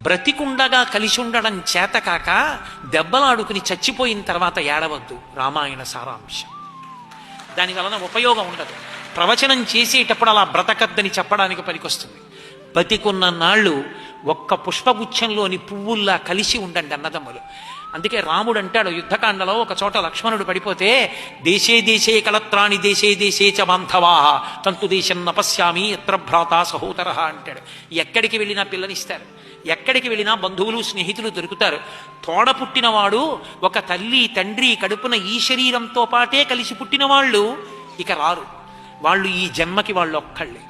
బ్రతికుండగా కలిసి ఉండడం చేతకాక దెబ్బలాడుకుని చచ్చిపోయిన తర్వాత ఏడవద్దు. రామాయణ సారాంశం. దాని వలన ఉపయోగం ఉండదు. ప్రవచనం చేసేటప్పుడు అలా బ్రతకద్దని చెప్పడానికి పనికొస్తుంది. బతికున్న నాళ్ళు ఒక్క పుష్పగుచ్చంలోని పువ్వుల్లా కలిసి ఉండండి అన్నదమ్ములు. అందుకే రాముడు అంటాడు యుద్ధకాండలో, ఒక చోట లక్ష్మణుడు పడిపోతే, దేశే దేశే కలత్రాణి దేశే దేశే చ బాంధవా తంతు దేశం నపశ్యామి ఎత్ర భ్రాత సహోదర అంటాడు. ఎక్కడికి వెళ్ళినా పిల్లనిస్తారు, ఎక్కడికి వెళ్ళినా బంధువులు స్నేహితులు దొరుకుతారు. తోడ పుట్టినవాడు, ఒక తల్లి తండ్రి కడుపున ఈ శరీరంతో పాటే కలిసి పుట్టిన వాళ్ళు ఇక రారు. వాళ్ళు ఈ జన్మకి వాళ్ళు ఒక్కళ్ళే.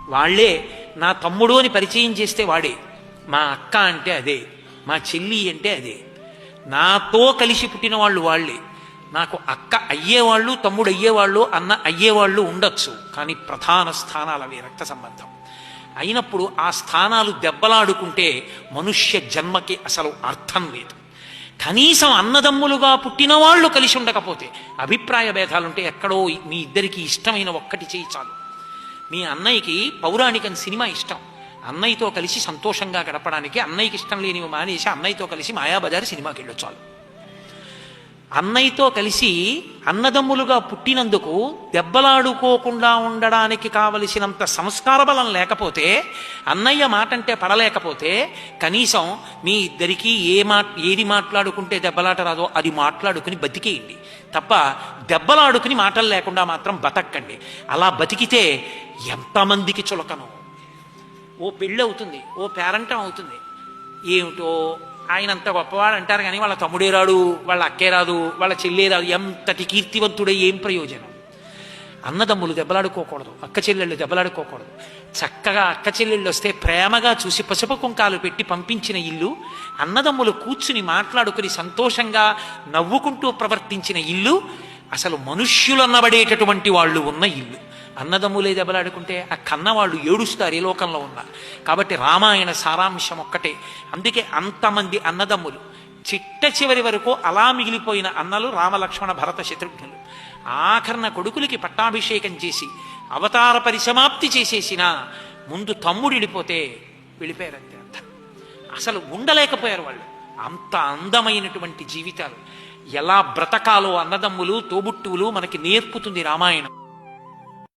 వాళ్లే నా తమ్ముడు అని పరిచయం చేస్తే వాడే, మా అక్క అంటే అదే, మా చెల్లి అంటే అదే. నాతో కలిసి పుట్టిన వాళ్ళు వాళ్ళే. నాకు అక్క అయ్యేవాళ్ళు, తమ్ముడు అయ్యేవాళ్ళు, అన్న అయ్యేవాళ్ళు ఉండొచ్చు, కానీ ప్రధాన స్థానాలు అవి రక్త సంబంధం అయినప్పుడు ఆ స్థానాలు దెబ్బలాడుకుంటే మనుష్య జన్మకి అసలు అర్థం లేదు. కనీసం అన్నదమ్ములుగా పుట్టిన వాళ్ళు కలిసి ఉండకపోతే, అభిప్రాయ భేదాలుంటే ఎక్కడో మీ ఇద్దరికి ఇష్టమైన ఒక్కటి చేయి చాలు. మీ అన్నయ్యకి పౌరాణికం సినిమా ఇష్టం, అన్నయ్యతో కలిసి సంతోషంగా గడపడానికి అన్నయ్యకి ఇష్టం లేనివి మానేసి అన్నయ్యతో కలిసి మాయాబజార్ సినిమాకి వెళ్ళొచ్చు చాలు. అన్నయ్యతో కలిసి అన్నదమ్ములుగా పుట్టినందుకు దెబ్బలాడుకోకుండా ఉండడానికి కావలసినంత సంస్కార బలం లేకపోతే, అన్నయ్య మాట అంటే పడలేకపోతే, కనీసం మీ ఇద్దరికీ ఏది మాట్లాడుకుంటే దెబ్బలాట రాదో అది మాట్లాడుకుని బతికేయండి తప్ప దెబ్బలాడుకుని మాటలు లేకుండా మాత్రం బతక్కండి. అలా బతికితే ఎంతమందికి చులకను. ఓ పెళ్ళి అవుతుంది, ఓ పేరంటం అవుతుంది, ఏమిటో ఆయన అంత గొప్పవాడు అంటారు కానీ వాళ్ళ తమ్ముడే రాడు, వాళ్ళ అక్కే రాదు, వాళ్ళ చెల్లే రాదు. ఎంతటి కీర్తివంతుడే ఏం ప్రయోజనం? అన్నదమ్ములు దెబ్బలాడుకోకూడదు, అక్క చెల్లెళ్ళు దెబ్బలాడుకోకూడదు. చక్కగా అక్క చెల్లెళ్ళు వస్తే ప్రేమగా చూసి పసుపు కుంకాలు పెట్టి పంపించిన ఇల్లు, అన్నదమ్ములు కూర్చుని మాట్లాడుకుని సంతోషంగా నవ్వుకుంటూ ప్రవర్తించిన ఇల్లు అసలు మనుష్యులన్నబడేటటువంటి వాళ్ళు ఉన్న ఇల్లు. అన్నదమ్ములే దెబ్బలాడుకుంటే ఆ కన్నవాళ్ళు ఏడుస్తారు ఏ లోకంలో ఉన్నా. కాబట్టి రామాయణ సారాంశం ఒక్కటే. అందుకే అంతమంది అన్నదమ్ములు, చిట్ట చివరి వరకు అలా మిగిలిపోయిన అన్నలు రామలక్ష్మణ భరత శత్రుఘ్నులు. ఆఖరణ కొడుకులకి పట్టాభిషేకం చేసి అవతార పరిసమాప్తి చేసేసిన ముందు తమ్ముడు వెళ్ళిపోతే వెళ్ళిపోయారంతే. అంత అసలు ఉండలేకపోయారు వాళ్ళు. అంత అందమైనటువంటి జీవితాలు ఎలా బ్రతకాలో అన్నదమ్ములు తోబుట్టువులు మనకి నేర్పుతుంది రామాయణం.